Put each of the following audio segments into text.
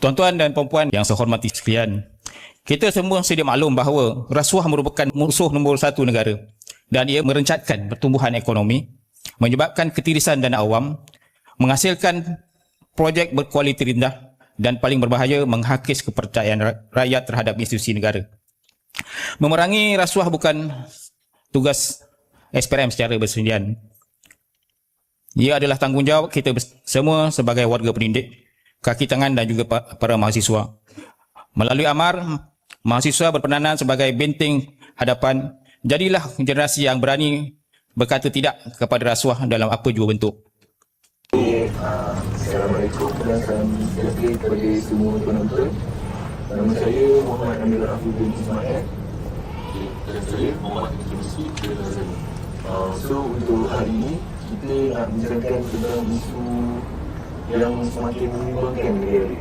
Tuan-tuan dan puan-puan yang saya hormati sekalian, kita semua sedia maklum bahawa rasuah merupakan musuh nombor satu negara dan ia merencatkan pertumbuhan ekonomi, menyebabkan ketirisan dana awam, menghasilkan projek berkualiti rendah dan paling berbahaya menghakis kepercayaan rakyat terhadap institusi negara. Memerangi rasuah bukan tugas SPRM secara bersendirian. Ia adalah tanggungjawab kita semua sebagai warga pendidik, kaki tangan dan juga para mahasiswa. Melalui amar, mahasiswa berperanan sebagai benteng hadapan. Jadilah generasi yang berani berkata tidak kepada rasuah dalam apa jua bentuk. Assalamualaikum dan salam sejahtera kepada semua penonton. Nama saya Muhammad Amir Afifuddin Ismail. Dan saya Muhammad Kemisi. So untuk hari ini kita nak bincangkan tentang isu yang semakin membimbangkan negara.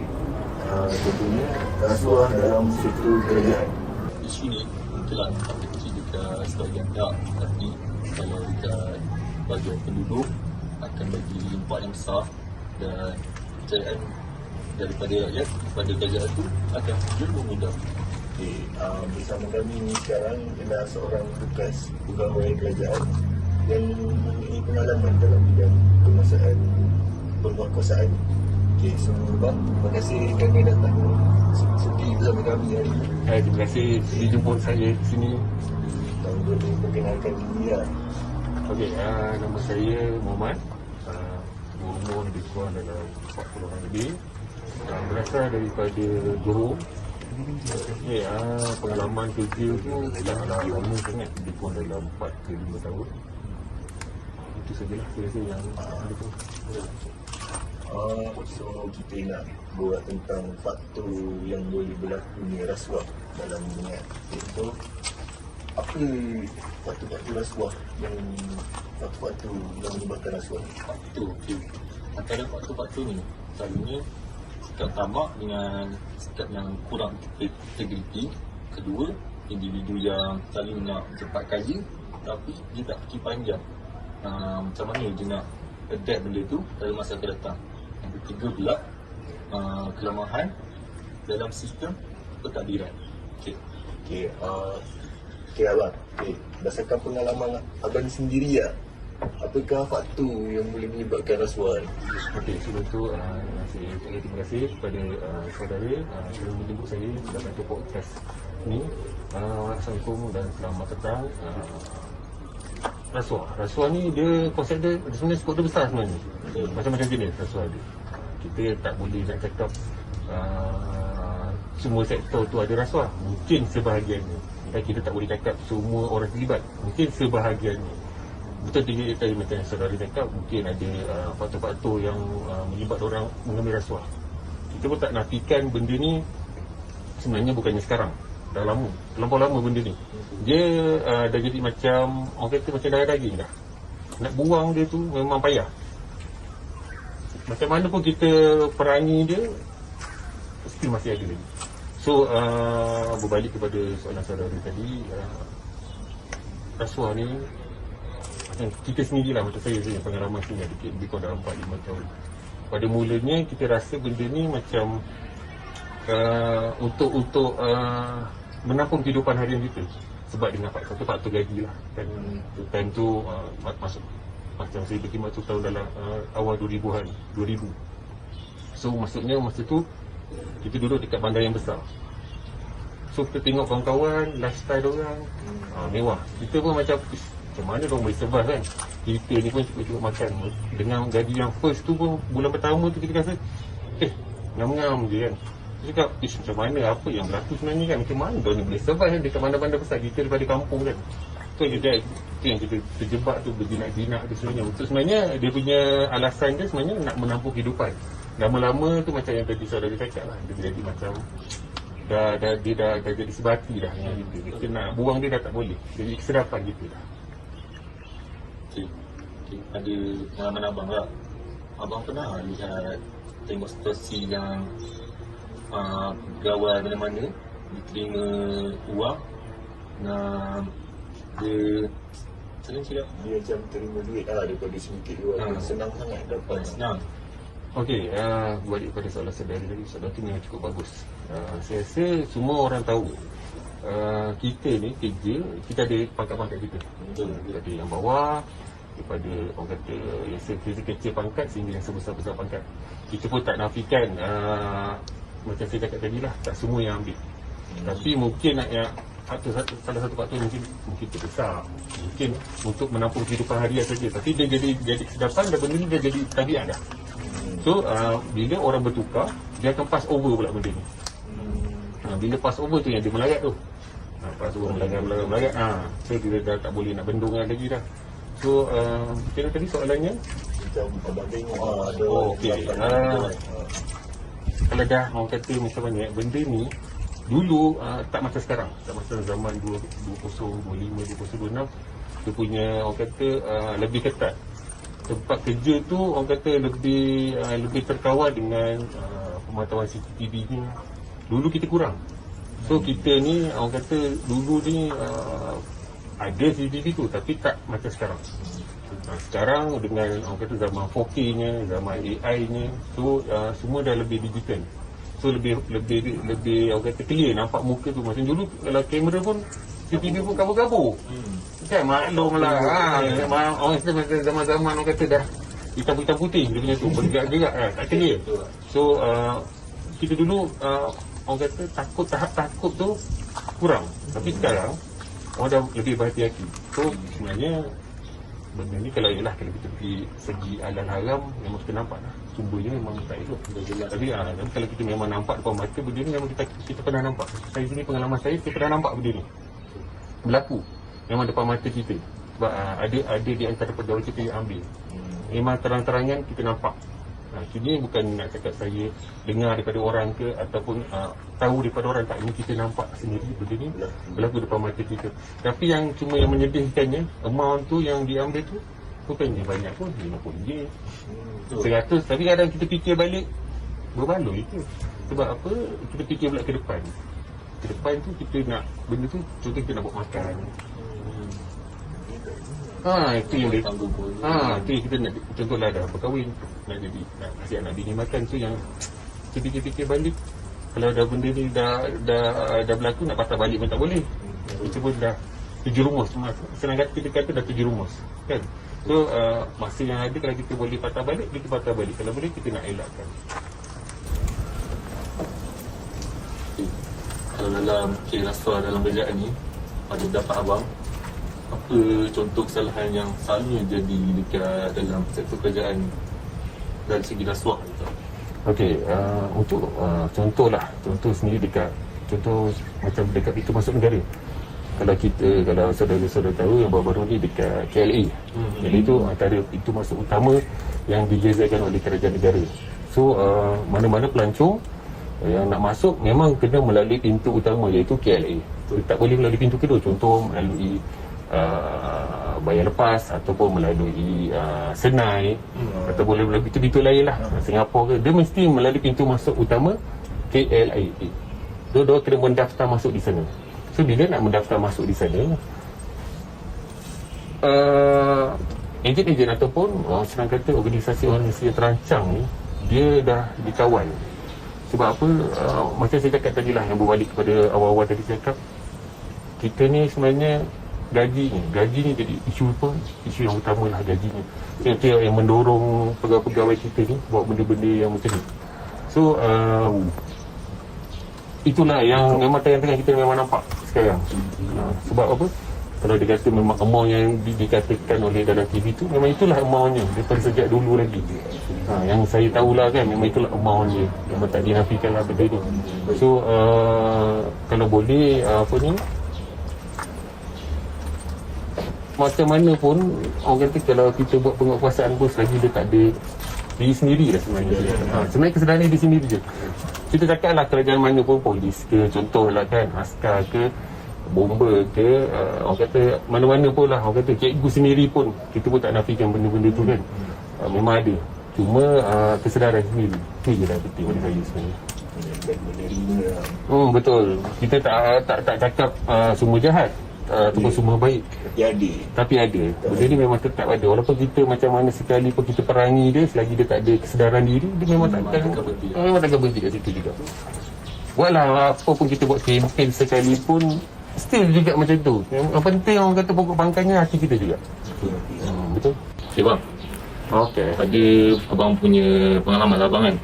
Contohnya rasuah dalam sektor kerajaan. Isu ni telah kecil dekat sebahagian tak, tapi kalau dekat bahagian penduduk akan bagi impak yang besar dan kepercayaan daripada rakyat kepada kerajaan itu akan jauh mudah. Bersama kami sekarang ialah seorang bekas pegawai kerajaan yang mempunyai pengalaman dalam bidang penguasaan penguasaan. So bang, terima kasih kerana datang sudi bersama kami hari ini. Terima kasih dijemput saya di sini. Dan boleh perkenalkan diri lah. Okey, nama saya Muhammad. Umur lebih kurang dalam 40-an lebih. Berasal daripada Johor. Okey, pengalaman kerja tu dah lama sangat, lebih kurang dalam 4 ke 5 tahun. Itu sajalah saya rasa yang ada tu. So kita nak buat tentang faktor yang boleh berlakunya rasuah dalam minyak. So apa faktor-faktor rasuah yang faktor-faktor yang menyebabkan rasuah? Faktor, okey. Antara faktor-faktor ni, selalunya sikap tamak dengan sikap yang kurang integriti. Kedua, individu yang selalu nak cepat kaya tapi dia tak fikir panjang. Macam mana dia nak adapt benda tu dalam masa akan datang. Yang ketiga pula, kelemahan dalam sistem pentadbiran. Okey, abang. Berdasarkan pengalaman abang sendiri lah, apakah faktor yang boleh menyebabkan rasuah ni? Okey, sebelum tu terima kasih kepada saudara yang menjemput saya dalam podcast ni. Assalamualaikum dan selamat datang. Rasuah ni dia konsep dia sebenarnya skop dia besar sebenarnya. Macam-macam jenis rasuah dia. Kita tak boleh nak cakap semua sektor tu ada rasuah. Mungkin sebahagiannya. Dan kita tak boleh cakap semua orang terlibat. Mungkin sebahagiannya. Betul tadi macam saudara cakap, mungkin ada faktor-faktor yang menyebabkan orang mengambil rasuah. Kita pun tak nafikan benda ni sebenarnya bukannya sekarang. Dah lama, terlampau lama benda ni. Dia dah jadi macam, orang kata macam darah daging dah. Nak buang dia tu memang payah. Macam mana pun kita perangi dia, mesti masih ada lagi. So, berbalik kepada soalan saudara tadi, rasuah ni, macam kita sendirilah, macam saya pengalaman sini lebih kurang dalam 4-5 tahun. Pada mulanya kita rasa benda ni macam untuk menampung kehidupan harian kita. Sebab dengan faktor gaji lah kan, time tu masuk macam saya berkhidmat tu tahun dalam awal 2000-an 2000. So maksudnya masa tu kita duduk dekat bandar yang besar. So kita tengok kawan-kawan lifestyle diorang mewah. Kita pun macam mana diorang boleh survive kan. Kita ni pun cukup-cukup makan. Dengan gaji yang first tu pun bulan pertama tu kita rasa ngam-ngam je kan. Kita cakap, macam mana, apa yang berlaku sebenarnya kan. Macam mana diorang ni boleh survive kan dekat bandar-bandar besar. Kita daripada kampung kan. So itu yang kita terjebak tu, berjinak-jinak tu sebenarnya. Untuk sebenarnya dia punya alasan dia sebenarnya nak menampung kehidupan. Lama-lama tu macam yang tadi saudara cakap lah. Dia jadi macam dia dah jadi sebati dah dengan kita nak buang dia dah tak boleh. Jadi kesedapan kita dah. Okey. Ada pengalaman abang lah. Abang pernah lihat, tengok situasi yang pegawai mana-mana diterima uang dan dia Dia macam terima duit daripada sedikit dua. Senang sangat dapat. Senang. Okey, balik pada soalan saudara tadi, soalan tu memang cukup bagus. Saya rasa semua orang tahu kita ni kerja, kita ada pangkat-pangkat kita. Daripada yang bawah, daripada orang kata yang sekecil pangkat sehingga yang sebesar-besar pangkat. Kita pun tak nafikan macam saya cakap tadi lah, tak semua yang ambil. Tapi mungkin salah satu faktor mungkin terbesar, mungkin untuk menampung kehidupan harian saja. Tapi dia jadi kesedapan dan benda ni dia jadi tabiat dah. So bila orang bertukar, dia akan pass over pula benda ni. Bila pass over tu yang dia melarat tu, pass over melarat, so dia dah tak boleh nak bendung lagi dah. So macam tadi soalannya, Macam abang tengok ada okey, kalau dah orang kata macam mana, benda ni dulu tak macam sekarang, tak macam zaman 2025, 2026, dia punya orang kata lebih ketat. Tempat kerja tu orang kata lebih terkawal dengan pemantauan CCTV ni. Dulu kita kurang. So kita ni orang kata dulu ni ada CCTV tu tapi tak macam sekarang. Sekarang dengan orang kata zaman 4K nya, zaman AI nya, so semua dah lebih digital. So lebih orang kata clear nampak muka tu. Macam dulu kalau kamera pun CCTV pun kabur-kabur. Kan maklum lah. Orang kita zaman-zaman orang kata dah hitam putih dia punya tu, bergerak-gerak tak clear. So kita dulu orang kata tahap takut tu kurang. Tapi sekarang orang dah lebih berhati-hati. So sebenarnya benda ni kalau kita pergi segi halal haram memang kita nampak lah sumbernya memang tak elok. Tapi kalau kita memang nampak depan mata benda ni, memang kita pernah nampak. Saya sini pengalaman saya pernah nampak benda ni berlaku memang depan mata kita. Sebab ada di antara pegawai kita yang ambil. Memang terang-terangan kita nampak. Sini bukan nak cakap saya dengar daripada orang ke ataupun tahu daripada orang, tak. Ini kita nampak sendiri benda ni berlaku depan mata kita. Tapi yang cuma yang menyedihkannya, amount tu yang diambil tu bukannya banyak pun, RM50, 100. Tapi kadang kita fikir balik berbaloi je. Sebab apa? Kita fikir pula ke depan. Ke depan tu kita nak benda tu, contoh kita nak buat makan. Itu yang dia itu yang kita nak, contohlah dah berkahwin, nak kasih anak bini makan, tu yang kita fikir balik. Kalau dah benda ni dah berlaku, nak patah balik pun tak boleh. Kita pun dah terjerumus. Senang kata kita kata dah terjerumus, kan? So masa yang ada, kalau kita boleh patah balik, kita patah balik. Kalau boleh kita nak elakkan. Kalau dalam rasuah dalam kerajaan ni, pada pendapat abang, apa contoh kesalahan yang selalu jadi dekat dalam sektor kerajaan dari segi rasuah gitu? Okey, untuk contoh sendiri contoh macam dekat pintu masuk negara. Kalau saudara-saudara tahu yang baru-baru ni dekat KLA. Jadi itu antara pintu masuk utama yang dijazakan oleh kerajaan negara. So mana-mana pelancong yang nak masuk memang kena melalui pintu utama, iaitu KLA. Tak boleh melalui pintu kedua, contoh melalui bayar lepas ataupun melalui Senai atau boleh melalui pintu-pintu lain lah, Singapura ke, dia mesti melalui pintu masuk utama KLIA. Dia kena mendaftar masuk di sana. So bila nak mendaftar masuk di sana, ejen-ejen ataupun senang kata organisasi-organisasi yang terancang ni, dia dah dikawal. Sebab apa? Macam saya cakap tadi lah, yang berbalik kepada awal-awal tadi saya cakap, kita ni sebenarnya gaji ni jadi isu yang utama lah, gajinya. Itu yang mendorong pegawai-pegawai kita ni buat benda-benda yang macam ni. So itulah yang memang tengah-tengah kita memang nampak sekarang. Sebab apa? Kalau dia kata memang amount yang dikatakan oleh dalam TV tu, memang itulah amountnya daripada sejak dulu lagi. Yang saya tahulah kan, memang itulah amount dia. Memang tak dinafikan lah benda ni. So kalau boleh macam mana pun orang kata, kalau kita buat penguatkuasaan pun selagi dia tak ada diri sendiri lah sebenarnya. Sebenarnya kesedaran di sendiri je. Kita cakap lah kerajaan mana pun, polis ke, contohlah kan, askar ke, bomba ke, orang kata mana-mana pun lah, orang kata cikgu sendiri pun, kita pun tak nafikan benda-benda tu kan. Memang ada. Cuma kesedaran sendiri, itu je lah penting bagi saya sebenarnya. Betul. Kita tak cakap semua jahat. ataupun semua baik. Tapi ada. Benda ni memang tetap ada. Walaupun kita macam mana sekali pun kita perangi dia, selagi dia tak ada kesedaran diri, dia memang takkan berhenti kat situ juga. Buatlah apa pun kita buat kempen sekalipun, still juga macam tu. Yang penting orang kata pokok pangkalnya hati kita juga. Betul? Okay bang, pada abang punya pengalaman lah abang kan.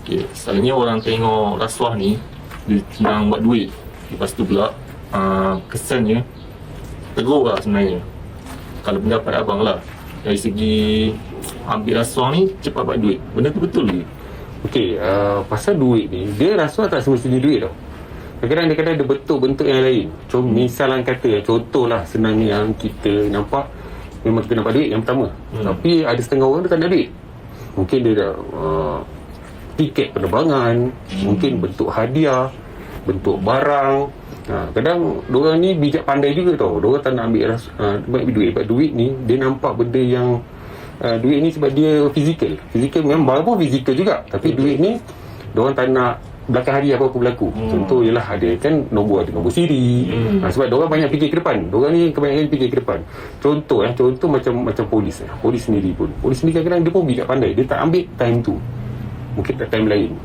Okay, selalunya orang tengok rasuah ni dia senang buat duit. Lepas tu pula kesannya teruk lah sebenarnya. Kalau pendapat abang lah, dari segi ambil rasuah ni cepat buat duit, benda tu betul ke? Okey, pasal duit ni, dia rasuah tak semestinya duit tau. Kadang-kadang ada bentuk-bentuk yang lain. Misalnya kata, contohlah senang yang kita nampak, memang kita nampak duit yang pertama. Tapi ada setengah orang dia tak ada duit. Mungkin dia dah tiket penerbangan, mungkin bentuk hadiah, bentuk barang. Kadang diorang ni bijak pandai juga tau. Diorang tak nak ambil duit. Sebab duit ni, dia nampak benda yang duit ni sebab dia fizikal memang barang pun fizikal juga, tapi duit ni diorang tak nak belakang hari apa-apa berlaku. Contoh ialah ada kan nombor siri. Sebab diorang banyak fikir ke depan. Diorang ni kebanyakan fikir ke depan. Contoh macam polis sendiri kadang-kadang dia pun bijak pandai, dia tak ambil time tu, mungkin tak time lain.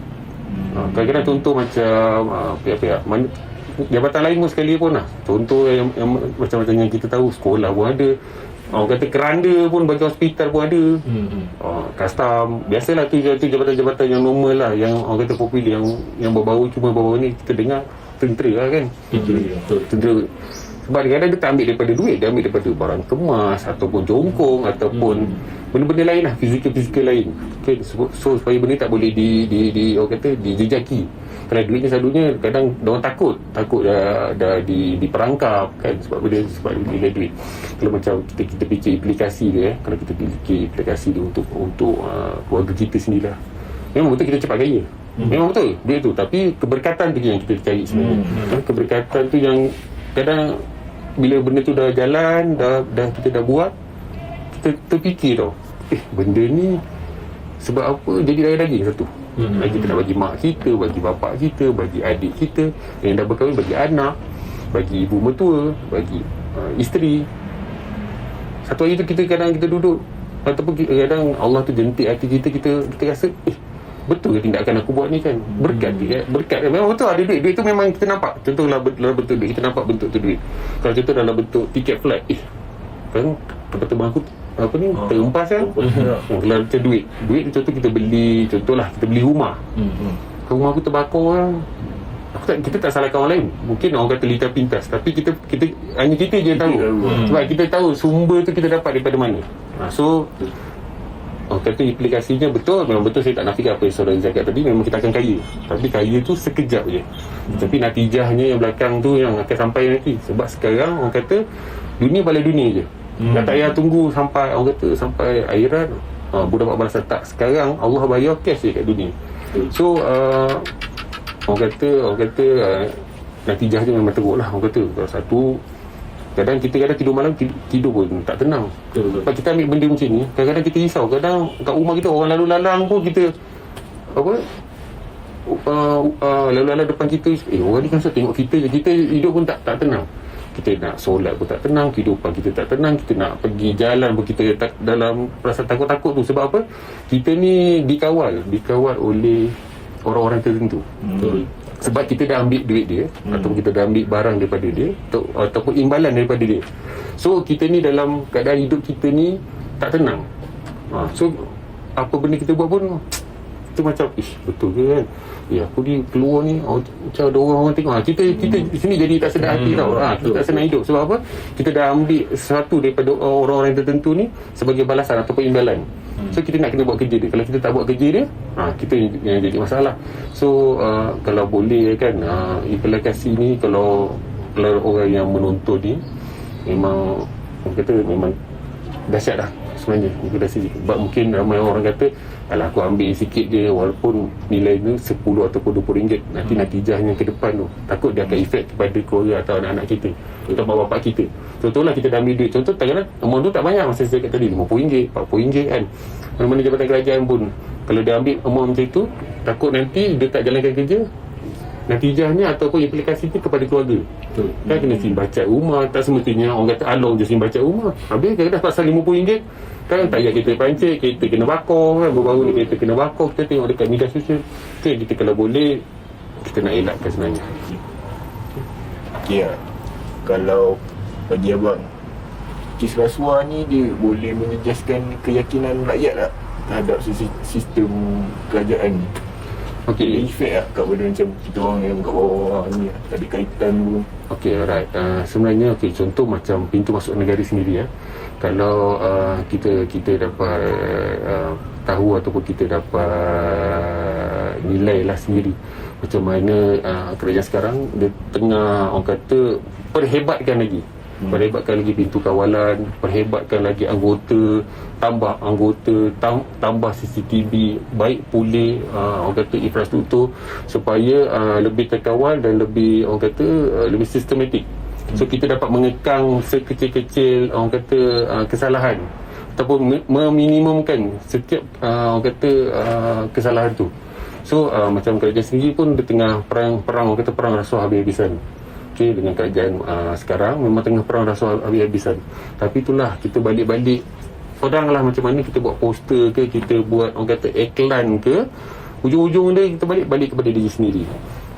Kadang-kadang contoh macam pihak-pihak jabatan lain pun sekali pun lah. Contoh yang macam-macam yang kita tahu, sekolah pun ada. Orang kata keranda pun bagi hospital pun ada. Custom, biasalah tu jabatan-jabatan yang normal lah, yang orang kata popular, yang baru-baru ni kita dengar tentera lah kan. Tentera. Sebab kadang-kadang dia tak ambil daripada duit, dia ambil daripada barang kemas ataupun jongkong ataupun benda-benda lain lah, fizikal lain. Okay, so supaya benda tak boleh orang kata dijejaki. Kalau duitnya selalunya kadang diorang takut dah diperangkap kan, sebab dia duit. Kalau macam kita fikir implikasi dia, kalau kita fikir implikasi dia untuk keluarga kita sendirilah, memang betul kita cepat kaya. Memang betul duit tu, tapi keberkatan tu yang kita cari sebenarnya. Keberkatan tu yang kadang bila benda tu dah jalan, dah kita dah buat, kita terfikir tau, benda ni sebab apa jadi daging satu. Kita nak bagi mak kita, bagi bapak kita, bagi adik kita yang dah berkahwin, bagi anak, bagi ibu mertua, bagi isteri. Satu hari tu kita duduk, ataupun kadang Allah tu jentik hati kita rasa betul ke tindakan aku buat ni kan, berkat memang betul ada duit tu memang kita nampak. Contohlah dalam bentuk duit, kita nampak bentuk tu duit. Kalau contoh dalam bentuk tiket flight, kan teman-teman aku terempas kan. Kalau macam duit tu contoh kita beli rumah. Rumah aku terbakar kan. Kita tak salahkan orang lain. Mungkin orang kata litar pintas, tapi kita hanya kita je tahu. Sebab kita tahu sumber tu kita dapat daripada mana. So orang kata implikasinya betul, memang betul, saya tak nafikan apa yang saudara cakap tadi, memang kita akan kaya. Tapi kaya tu sekejap je. Tapi natijahnya yang belakang tu yang akan sampai nanti. Sebab sekarang orang kata dunia bala dunia je. Dah tak payah tunggu sampai orang kata sampai akhirat boleh dapat balasan. Tak, sekarang Allah bayar cash je kat dunia. So orang kata natijah je memang teruk lah. Orang kata kalau satu, kadang kita tidur malam tidur pun tak tenang. Sebab kita ambil benda macam ni, kadang-kadang kita risau. Kadang kat rumah kita orang lalu lalang pun kita lalu lalang depan kita, orang ni kan tengok kita je, kita hidup pun tak tenang. Kita nak solat pun tak tenang, kehidupan kita tak tenang, kita nak pergi jalan pun kita dalam rasa takut-takut tu. Sebab apa? Kita ni dikawal oleh orang-orang tertentu. Sebab kita dah ambil duit dia, ataupun kita dah ambil barang daripada dia, ataupun imbalan daripada dia. So kita ni dalam keadaan hidup kita ni tak tenang. So apa benda kita buat pun kita macam betul ke kan, aku ni keluar ni macam ada orang tengok. Kita di sini jadi tak sedar hati tau. Kita tak senang hidup. Sebab apa? Kita dah ambil sesuatu daripada orang-orang tertentu ni sebagai balasan ataupun imbalan. So kita nak kena buat kerja dia. Kalau kita tak buat kerja dia, kita yang jadi masalah. So kalau boleh kan, implikasi ni kalau orang yang menonton ni memang orang kata memang dahsyat dah sebenarnya implikasi. Sebab mungkin ramai orang kata, alah aku ambil sikit je, walaupun nilai ni 10 ataupun RM20, nanti natijahnya ke depan tu takut dia akan efek kepada keluarga atau anak-anak kita atau bapak-bapak kita. Contohlah kita dah ambil duit, contoh kadang-kadang amount tu tak banyak, masa saya cakap tadi RM50, RM40 kan. Mana-mana jabatan kerajaan pun kalau dia ambil amount macam tu, takut nanti dia tak jalankan kerja, natijahnya ataupun implikasinya kepada keluarga. Betul. Kan kena simbacat rumah, tak semestinya orang kata along je simbacat rumah. Habis kadang-kadang pasal RM50 kan tak payah kita pancit, kita kena bakar kan, baru-baru ni kita kena bakar, kita tengok dekat media sosial. Okay, kita kalau boleh kita nak elakkan sebenarnya. Okey lah. Kalau bagi abang, kes rasuah ni dia boleh menjejaskan keyakinan rakyat tak terhadap sistem kerajaan ni? Dia Okey. efek tak kat pada macam kita orang yang kat bawah ni tak ada kaitan pun. Okey, alright. Sebenarnya contoh macam pintu masuk negara sendiri Kalau kita dapat tahu ataupun kita dapat nilai lah sendiri macam mana kerajaan sekarang dia tengah orang kata perhebatkan lagi pintu kawalan, perhebatkan lagi anggota, tambah anggota, tambah CCTV, baik pulih orang kata infrastruktur supaya lebih terkawal dan lebih orang kata lebih sistematik. So kita dapat mengekang sekecil-kecil orang kata kesalahan ataupun meminimumkan setiap orang kata kesalahan tu. So macam kerajaan sendiri pun dia tengah perang orang kata perang rasuah habis-habisan. Okay, dengan kerajaan sekarang memang tengah perang rasuah habis-habisan. Tapi itulah kita balik-balik pedanglah macam mana kita buat poster ke, kita buat orang kata iklan ke, ujung-ujung dia kita balik kepada diri sendiri.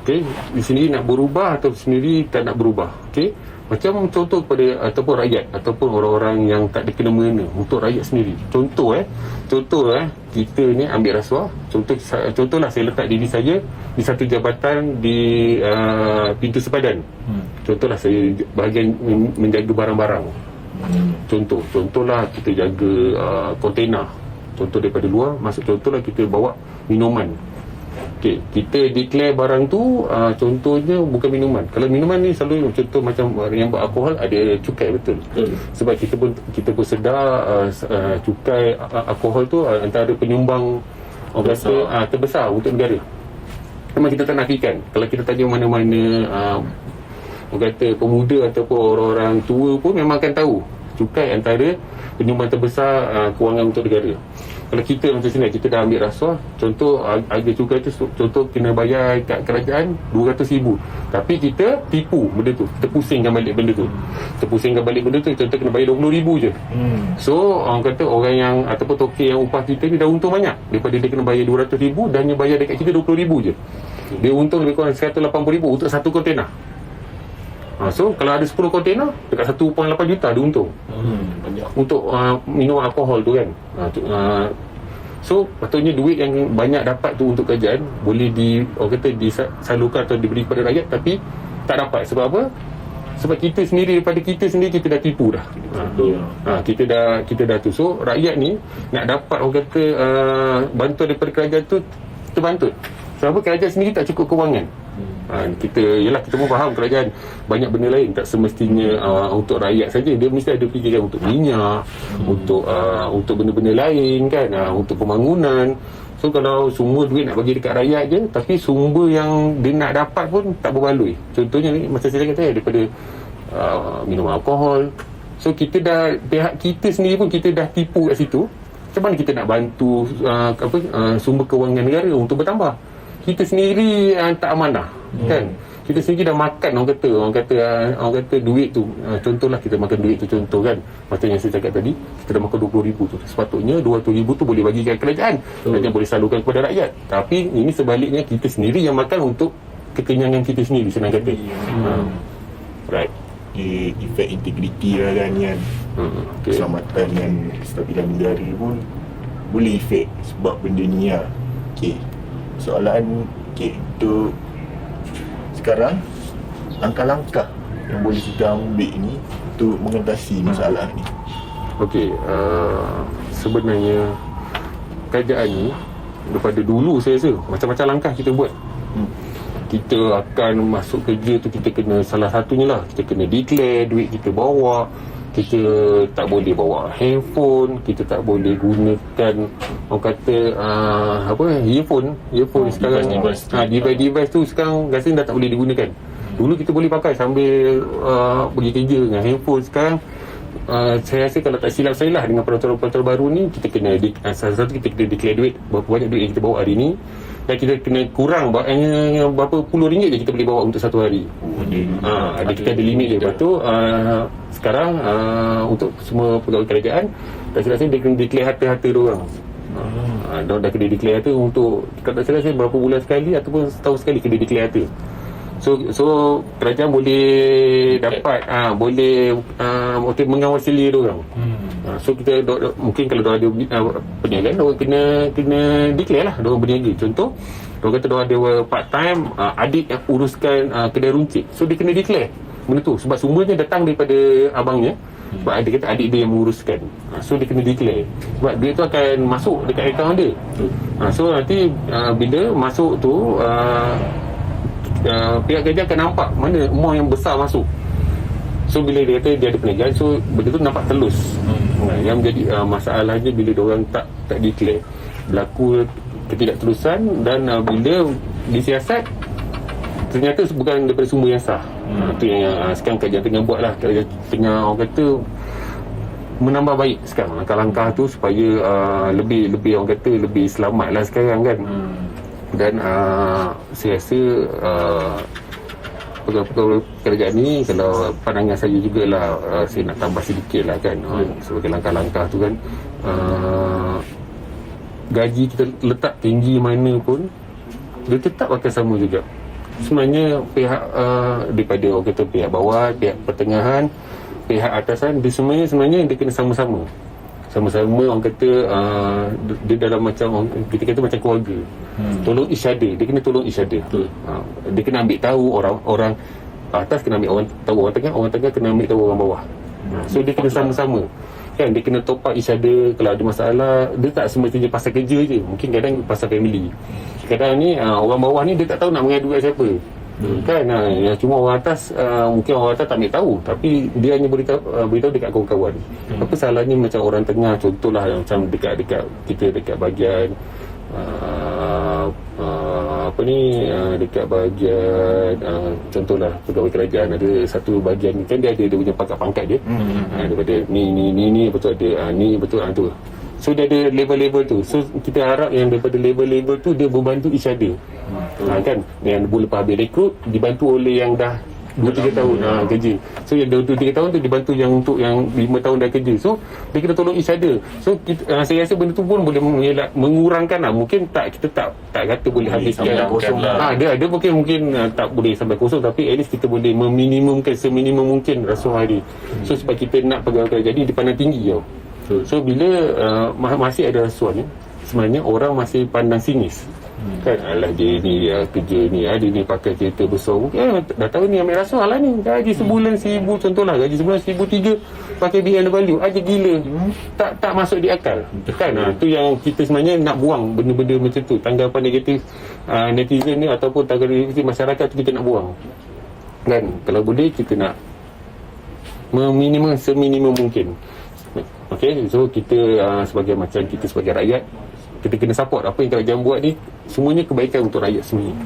Okay, di sini nak berubah atau sendiri tak nak berubah. Okay, macam contoh kepada ataupun rakyat ataupun orang-orang yang tak ada kena-mengena untuk rakyat sendiri. Contoh kita ni ambil rasuah. Contohlah saya letak diri saya di satu jabatan di pintu sepadan. Contohlah saya bahagian menjaga barang-barang. Contohlah kita jaga kontena. Contoh daripada luar masuk, contohlah kita bawa minuman. Okay, kita declare barang tu contohnya bukan minuman. Kalau minuman ni selalu contoh macam yang beralkohol ada cukai betul. Sebab kita pun sedar cukai alkohol tu antara penyumbang orang kata terbesar untuk negara. Memang kita tak nafikan. Kalau kita tanya mana-mana orang kata pemuda ataupun orang-orang tua pun memang akan tahu cukai antara penyumbang terbesar kewangan untuk negara. Kalau kita macam sini, kita dah ambil rasuah, contoh harga cukai tu contoh kena bayar kat kerajaan RM200,000, tapi kita tipu benda tu, kita pusingkan balik benda tu, contoh kena bayar RM20,000 je. So orang kata orang yang ataupun tokey yang upah kita ni dah untung banyak daripada dia kena bayar RM200,000 dan dia bayar dekat kita RM20,000 je. Dia untung lebih kurang RM180,000 untuk satu kontena. So kalau ada 10 kontena dekat 1.8 juta dia untung. Banyak. Untuk minum alkohol tu kan. So patutnya duit yang banyak dapat tu untuk kerajaan boleh orang kata disalurkan atau diberi kepada rakyat, tapi tak dapat. Sebab apa? Sebab kita sendiri, daripada kita sendiri kita dah tipu dah. Kita dah tu. So rakyat ni nak dapat orang kata bantuan daripada kerajaan tu terbantut. Sebab kerajaan sendiri tak cukup kewangan. Kita pun faham kerajaan banyak benda lain, tak semestinya untuk rakyat saja. Dia mesti ada fikiran untuk minyak, untuk benda-benda lain kan, untuk pembangunan. So kalau semua duit nak bagi dekat rakyat je, tapi sumber yang dia nak dapat pun tak berbaloi. Contohnya ni macam saya kata daripada minum alkohol. So pihak kita sendiri pun kita dah tipu kat situ. Macam mana kita nak bantu sumber kewangan negara untuk bertambah? Kita sendiri tak amanah kan. Kita sendiri dah makan orang kata duit tu. Contohlah kita makan duit tu, contoh kan macam yang saya cakap tadi, kita dah makan RM20,000 tu. Sepatutnya RM200,000 tu boleh bagikan kerajaan, kerajaan boleh salurkan kepada rakyat. Tapi ini sebaliknya, kita sendiri yang makan untuk kekenyangan kita sendiri, senang kata. Right. Dia efek integriti lah kan. Keselamatan dan kestabilan negara pun boleh efek sebab benda ni lah. Okay, soalan untuk sekarang, langkah-langkah yang boleh kita ambil ni untuk mengatasi masalah ni. Okey, sebenarnya kerajaan ni daripada dulu saya rasa macam-macam langkah kita buat. Kita akan masuk kerja tu, kita kena, salah satunya lah, kita kena declare duit kita bawa. Kita tak boleh bawa handphone, kita tak boleh gunakan orang kata earphone sekarang. Device tu sekarang rasanya dah tak boleh digunakan. Dulu kita boleh pakai sambil pergi kerja dengan handphone. Sekarang saya rasa kalau tak silap saya lah, dengan peraturan-peraturan baru ni, kita kena salah satu kita kena declare duit, berapa banyak duit yang kita bawa hari ni, dan kita kena kurang berapa puluh ringgit je kita boleh bawa untuk satu hari. Kita ada limit dia. Lepas tu sekarang untuk semua pegawai kerajaan, tak silap saya dia kena declare harta-harta diorang. Diorang dah kena declare harta untuk, kalau tak silap saya berapa bulan sekali ataupun setahun sekali kena declare harta. So kerajaan boleh dapat boleh mengawasi diorang. So kita mungkin kalau diorang ada perniagaan, diorang kena declare lah diorang berniaga. Contoh, diorang kata diorang ada part time, adik yang uruskan kedai runcit, so dia kena declare benda tu sebab semuanya datang daripada abangnya. Sebab dia kata adik dia yang menguruskan, so dia kena declare sebab duit tu akan masuk dekat akaun dia. So nanti bila masuk tu pihak kerja akan nampak mana amount yang besar masuk. So bila dia kata dia ada perniagaan, so benda tu nampak telus. Yang menjadi masalahnya bila diorang tak declare, berlaku ketidakterusan, dan bila disiasat ternyata bukan daripada sumber yang sah. Itu yang sekarang kerajaan tengah buat lah. Kerajaan tengah, orang kata, menambah baik sekarang langkah-langkah tu supaya lebih orang kata lebih selamat lah sekarang kan. Dan saya rasa pegawai kerajaan ni, kalau pandangan saya jugalah, saya nak tambah sedikit lah kan, sebagai langkah-langkah tu kan, gaji kita letak tinggi mana pun, dia tetap akan sama juga. Sebenarnya pihak daripada orang kata pihak bawah, pihak pertengahan, pihak atasan, dia sebenarnya dia kena sama-sama orang kata dia dalam macam kita kata macam keluarga. Tolong each other, dia kena tolong each other. Dia kena ambil tahu orang atas, kena ambil orang tahu orang tengah kena ambil tahu orang bawah. So dia kena sama-sama kan, dia kena top up each other. Kalau ada masalah, dia tak semestinya pasal kerja je, mungkin kadang pasal family. Kadang ni orang bawah ni dia tak tahu nak mengadu kat siapa. Kan, yang cuma orang atas, mungkin orang atas tak ambil tahu, tapi dia hanya beritahu dekat kawan-kawan. Apa salahnya macam orang tengah, contohlah macam dekat kita dekat bahagian dekat bahagian contohlah pegawai kerajaan, ada satu bahagian kan dia punya pangkat-pangkat dia. Daripada ni betul ada ni betul tu. So dia ada level-level tu. So kita harap yang daripada level-level tu dia membantu each other. Kan, yang lepas habis rekrut dibantu oleh yang dah 2-3 tahun kerja. So yang 2-3 tahun tu dibantu yang untuk yang 5 tahun dah kerja. So dia kena tolong each other. So saya rasa benda tu pun boleh mengurangkan lah. Mungkin kita tak kata boleh habiskan kosong lah. Ada mungkin tak boleh sampai kosong, tapi at least kita boleh meminimumkan seminimum mungkin rasuah hari. So sebab kita nak pegawai kerajaan ni dipandang tinggi tau. So bila masih ada rasuah ni, sebenarnya orang masih pandang sinis. Kan, alah dia ni kerja ni, dia ni pakai kereta besar, dah tahu ni ambil rasuah lah ni, gaji sebulan 1,000, contohlah gaji sebulan 1,300 pakai BMW, aja gila. Tak masuk di akal. Kan, tu yang kita sebenarnya nak buang benda-benda macam tu. Tanggapan negatif netizen ni ataupun tanggapan negatif masyarakat tu kita nak buang. Kan, kalau boleh kita nak seminimum mungkin. Okay, so kita sebagai rakyat, kita kena support apa yang kerajaan buat ni, semuanya kebaikan untuk rakyat semuanya.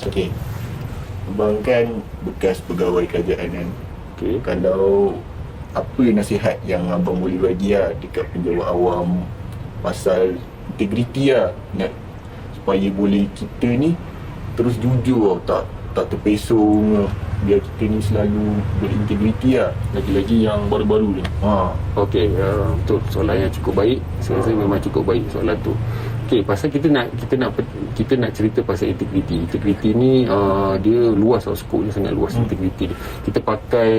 Okey. Abang kan bekas pegawai kerajaan kan. Kalau apa nasihat yang abang boleh bagi dekat penjawat awam pasal integriti supaya boleh kita ni terus jujur tak terpesong, biar kita ni selalu berintegriti Lagi-lagi yang baru-baru ni. Okey, betul, soalan yang cukup baik. Saya rasa memang cukup baik soalan tu. Okey, pasal kita nak cerita pasal integriti. Integriti ni dia luas tau, skopnya sangat luas. Integriti ni kita pakai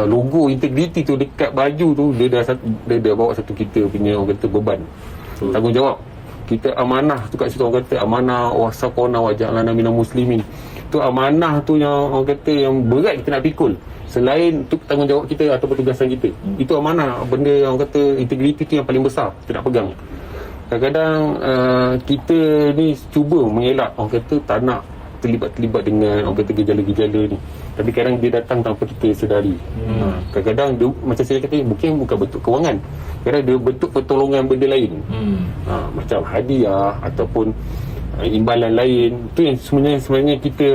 logo integriti tu dekat baju tu, dia dah bawa satu kita punya orang kata beban, tanggungjawab. Kita amanah tu kat situ, orang kata amanah wasaqona waja'alna minal muslimin. Tu amanah tu yang orang kata yang berat kita nak pikul. Selain tu tanggungjawab kita atau tugasan kita, itu amanah, benda yang orang kata integriti tu yang paling besar kita nak pegang. Kadang-kadang kita ni cuba mengelak, orang kata tak nak terlibat dengan orang kata gejala-gejala ni, tapi kadang dia datang tanpa kita sedari. Kadang-kadang dia, macam saya kata, bukan bentuk kewangan, kadang dia bentuk pertolongan benda lain. Macam hadiah ataupun imbalan lain. Tu yang sebenarnya kita,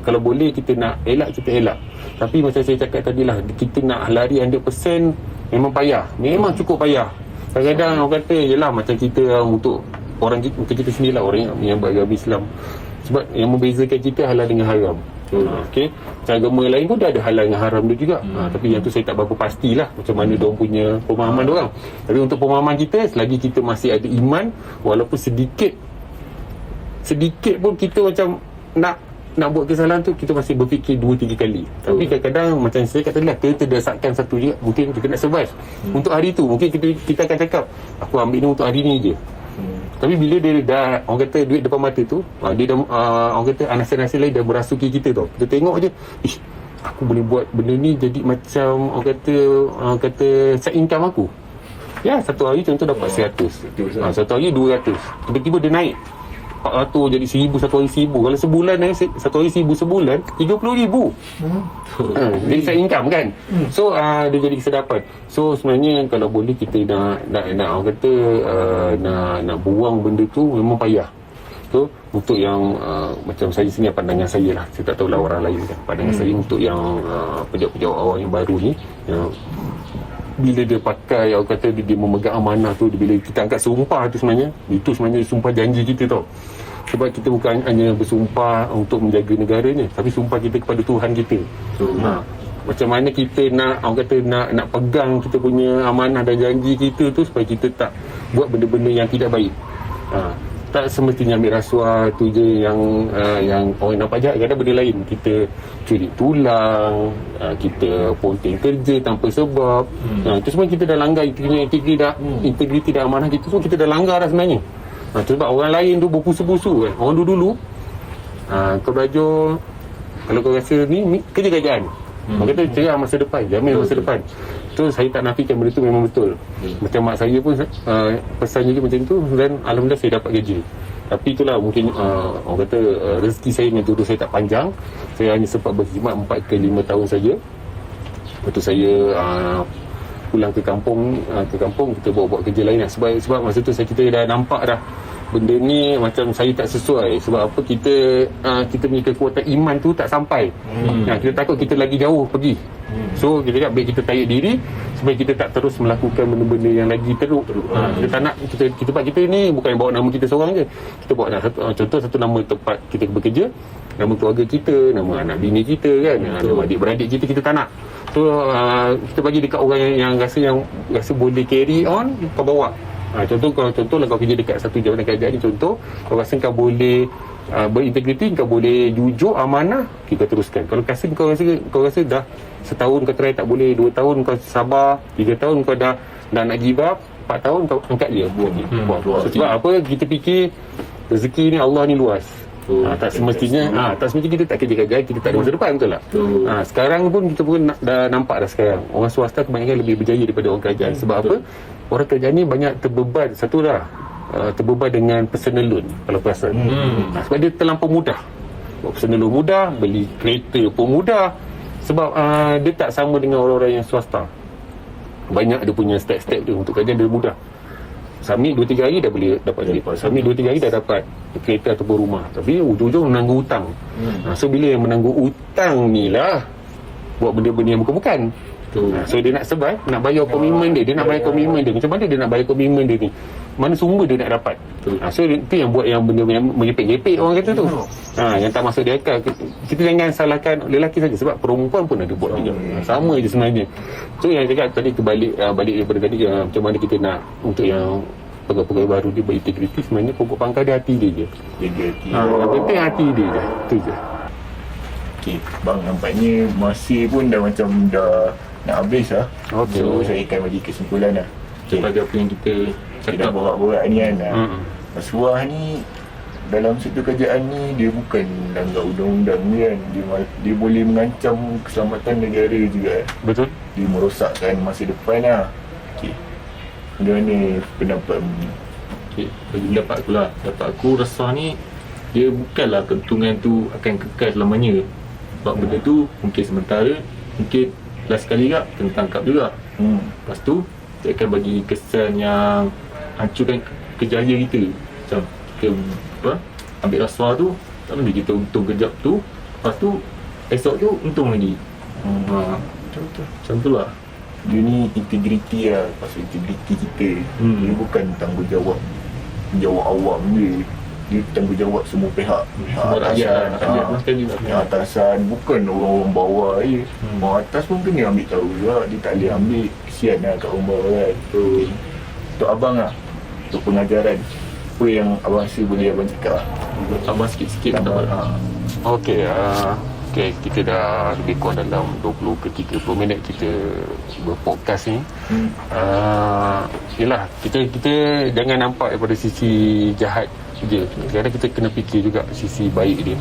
kalau boleh kita nak elak, kita elak. Tapi macam saya cakap tadi lah, kita nak lari 100% memang payah. Memang cukup payah. Kadang-kadang orang kata, yelah macam kita untuk orang kita, macam kita sendiri lah, orang yang beragama Islam. Sebab yang membezakan kita halal dengan haram. Okey. Macam agama lain pun dia ada halal dengan haram dia juga. Tapi yang tu saya tak berapa pastilah macam mana diorang punya pemahaman diorang. Tapi untuk pemahaman kita, selagi kita masih ada iman, walaupun sedikit pun kita macam nak buat kesalahan tu, kita masih berfikir 2-3 kali. Tapi kadang-kadang macam saya kata tadi lah, kita terdasarkan satu je, mungkin kita nak survive untuk hari tu. Mungkin kita akan cakap, aku ambil ni untuk hari ni je. Tapi bila dia dah, orang kata duit depan mata tu, dia dah, orang kata anasir-anasir lain dah merasuki kita tau. Kita tengok je, aku boleh buat benda ni jadi macam orang kata side income aku. Ya, satu hari contoh dapat 100. Satu hari 200. Tiba-tiba dia naik 400 jadi 1000, satu hari 1000. Kalau sebulan satu hari 1000 sebulan, 30,000. Jadi side income kan. So dia jadi kesedapan. So sebenarnya kalau boleh kita nak orang kata nak buang benda tu memang payah. So untuk yang macam saya sini, pandangan saya lah, saya tak tahulah orang lain kan. Pandangan saya untuk yang pejabat-pejabat awam yang baru ni, yang bila dia pakai, orang kata dia memegang amanah tu, bila kita angkat sumpah tu sebenarnya, itu sebenarnya sumpah janji kita tau. Sebab kita bukan hanya bersumpah untuk menjaga negaranya, tapi sumpah kita kepada Tuhan kita. Macam mana kita nak, orang kata nak pegang kita punya amanah dan janji kita tu, supaya kita tak buat benda-benda yang tidak baik. Tak semestinya ambil rasuah tu je yang orang nampak jahat. Kadang benda lain, kita curi tulang, kita ponteng kerja tanpa sebab. Itu semua kita dah langgar integriti dan amanah kita, semua kita dah langgar dah sebenarnya. Sebab orang lain tu berpusu-pusu kan. Orang dulu kau belajar, kalau kau rasa ni kerja kerajaan, orang kata cerah masa depan, jamin masa depan. So saya tak nafikan benda tu memang betul. Macam mak saya pun pesan juga macam tu, dan alhamdulillah saya dapat kerja. Tapi itulah mungkin orang kata rezeki saya yang dulu saya tak panjang. Saya hanya sempat berkhidmat 4 ke 5 tahun saja. Lepas tu saya pulang ke kampung, kita buat kerja lain lah. Sebab masa tu kita dah nampak dah benda ni macam saya tak sesuai. Sebab apa, kita punya kekuatan iman tu tak sampai. Kita takut kita lagi jauh pergi. So kita cakap baik kita tarik diri supaya kita tak terus melakukan benda-benda yang lagi teruk. Kita tak nak, kita buat, kita ni bukan bawa nama kita seorang je. Kita bawa contoh satu nama tempat kita bekerja, nama keluarga kita, nama anak bini kita kan, nama adik-beradik kita tak nak. So kita bagi dekat orang yang rasa boleh carry on, kau bawa. Contohlah kau kerja dekat satu jabatan kerajaan ni, contoh kau rasa kau boleh berintegriti, kau boleh jujur, amanah, kita teruskan. Kalau kau rasa dah setahun kau try tak boleh, 2 tahun kau sabar, 3 tahun kau dah nak give up, 4 tahun kau angkat je, buat. Sebab apa, kita fikir rezeki ni Allah ni luas. Tak semestinya kita tak kerja kerajaan, kita tak ada masa depan, betul tak? Sekarang pun kita pun dah nampak dah sekarang orang swasta kebanyakan lebih berjaya daripada orang kerajaan. Sebab apa? Orang kerajaan ni banyak terbeban, satu dah terbeban dengan personal loan kalau perasan. Sebab dia terlampau mudah. Personal loan mudah, beli kereta pun mudah. Sebab dia tak sama dengan orang-orang yang swasta. Banyak dia punya step-step dia. Untuk kerajaan dia mudah. Submit 2-3 hari dah boleh dapat duit. Submit 2-3 hari dah dapat kereta ataupun rumah. Tapi ujung-ujung menanggung hutang. So bila yang menanggung hutang ni lah buat benda-benda yang bukan-bukan. So dia nak survive, nak bayar komitmen dia. Dia nak bayar komitmen dia. Macam mana dia nak bayar komitmen dia ni? Mana sumber dia nak dapat? So itu yang buat yang benda yang menyepek-nyepek orang kata tu. Yang tak masuk di akal. Kita jangan salahkan lelaki saja, sebab perempuan pun ada buat juga. Sama je sebenarnya. So yang cakap tadi balik daripada tadi, macam mana kita nak untuk yang pegawai-pegawai baru dia berintegriti, sebenarnya pokok pangkal dia hati dia je. Yang penting hati dia je. Itu je. Okay, bang, nampaknya masih pun dah macam dah nak habis lah. So saya akan bagi kesimpulan lah. Kepada apa yang kita dah borak-borak ni kan. Rasuah ni dalam satu kerajaan ni dia bukan langgar undang-undang ni kan. Dia boleh mengancam keselamatan negara juga. Betul. Dia merosakkan masa depan lah. Okay, macam mana pendapat ni? Okay, bagi pendapat aku lah, pendapat aku rasuah ni dia bukanlah keuntungan tu akan kekal selamanya. Sebab benda tu mungkin sementara, mungkin last sekali juga kena tangkap juga. Lepas tu dia akan bagi kesan yang hancurkan kejayaan kita. Macam kita ambil rasuah tu, tak boleh kita untung kejap tu, lepas tu esok tu untung lagi. Macam tu lah. Dia ni integriti lah. Pasal integriti kita. Dia bukan tanggungjawab awam dia. Dia tanggungjawab semua pihak. Semua rakyat pun kan juga. Yang atasan, bukan orang bawah je. Orang atas pun kena ambil tahu juga. Dia tak boleh ambil. Kesian lah kat orang bawah kan. Untuk abang lah, untuk pengajaran, apa yang abang rasa boleh abang cakap lah? Tambah sikit-sikit Tambah, Okey, kita dah lebih kurang dalam 20 ke 30 minit kita berpodcast ni. Yelah, kita jangan nampak daripada sisi jahat je. Kadang kita kena fikir juga sisi baik dia.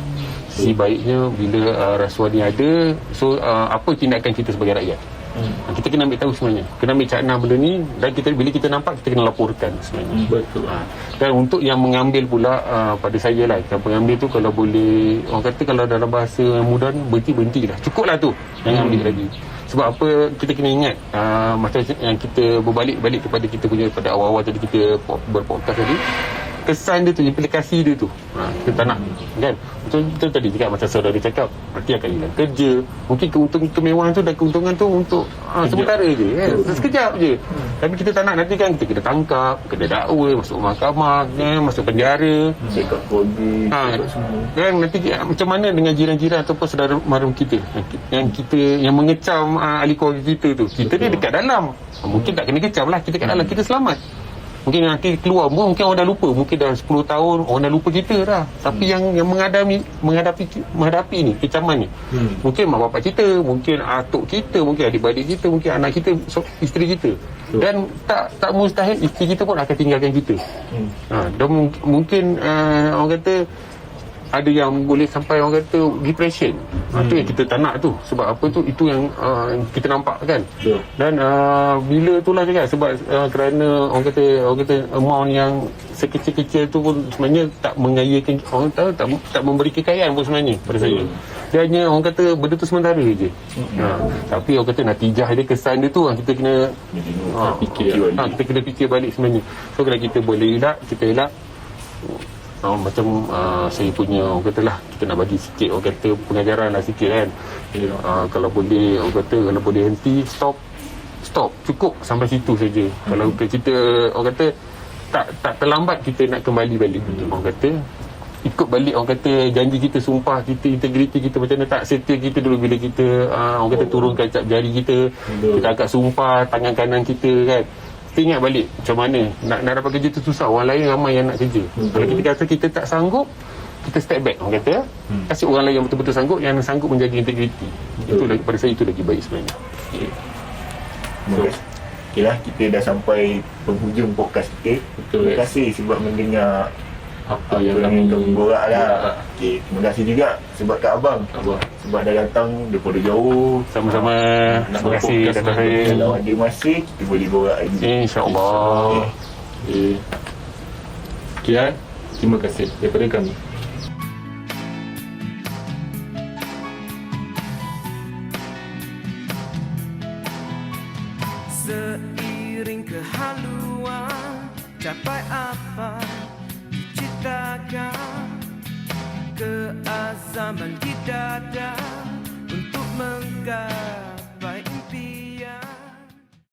Sisi baiknya bila rasuah ni ada, so apa tindakan kita sebagai rakyat. Kita kena ambil tahu sebenarnya, kena ambil cakna benda ni, dan bila kita nampak, kita kena laporkan sebenarnya. Betul. Dan untuk yang mengambil pula, pada saya lah, yang pengambil tu kalau boleh, orang kata kalau dalam bahasa yang mudah ni, berhenti-berhentilah, cukup lah tu, jangan ambil lagi. Sebab apa, kita kena ingat, macam yang kita berbalik kepada kita punya, pada awal-awal tadi kita berpodcast tadi, kesan dia tu, implikasi dia tu, kita tak nak kan. Betul tadi juga macam saudara cakap, nanti akan hilang kerja, mungkin keuntungan kemewahan tu dan keuntungan tu untuk sementara je kan? Sekejap je. Tapi kita tak nak, nanti kan kita kena tangkap, kena dakwa, masuk mahkamah kan? Masuk penjara, cakap kodi, cakap semua kan. Nanti macam mana dengan jiran-jiran ataupun saudara marum kita yang mengecam ahli keluarga kita tu, kita ni dekat dalam, mungkin tak kena kecam lah, kita kat dalam, kita selamat. Mungkin nanti keluar, mungkin orang dah lupa, mungkin dah 10 tahun orang dah lupa kita dah. Tapi yang menghadapi ni, kecaman ni, mungkin mak bapak kita, mungkin atuk kita, mungkin adik-adik kita, mungkin anak kita, isteri kita. Dan tak mustahil isteri kita pun akan tinggalkan kita. Dan mungkin orang kata ada yang boleh sampai orang kata depression. Itu yang kita tak nak tu. Sebab apa tu, itu yang kita nampak kan. Dan bila itulah juga sebab kerana orang kata amount yang sekecil-kecil tu pun sebenarnya tak mengayakan, orang tahu tak memberi kekayaan pun sebenarnya pada saya. Dia hanya orang kata benda tu sementara je. Tapi orang kata natijah dia, kesan dia tu kita kena kita kena fikir balik sebenarnya. So kalau kita boleh elak, kita elak. Macam saya punya, orang kata lah, kita nak bagi sikit, orang kata pengajaran lah sikit kan. Kalau boleh, orang kata kalau boleh henti, stop, cukup sampai situ saja. Kalau kita, orang kata tak terlambat kita nak kembali balik. Orang kata ikut balik, orang kata janji kita, sumpah kita, integriti kita, macam mana tak settle kita dulu bila kita orang kata turunkan cap jari kita, kita angkat sumpah tangan kanan kita kan. Kita ingat balik macam mana nak dapat kerja tu susah, orang lain ramai yang nak kerja. Kalau kita rasa kita tak sanggup, kita step back, orang kata kasih orang lain yang betul-betul sanggup, yang sanggup menjaga integriti. Itu lagi, pada saya itu lagi baik sebenarnya. Okeylah, kita dah sampai penghujung podcast kita. Terima kasih sebab mendengar apa yang kami borak lah. Okey, terima kasih juga sebab kat abang. Sebab dah datang daripada jauh. Sama-sama. Terima kasih datang saya. Kalau ada masa, kita boleh borak lagi. InsyaAllah. Sekian, terima kasih daripada kami. Seiring kehaluan, capai apa diciptakan, keazaman di dada untuk menggapai impian.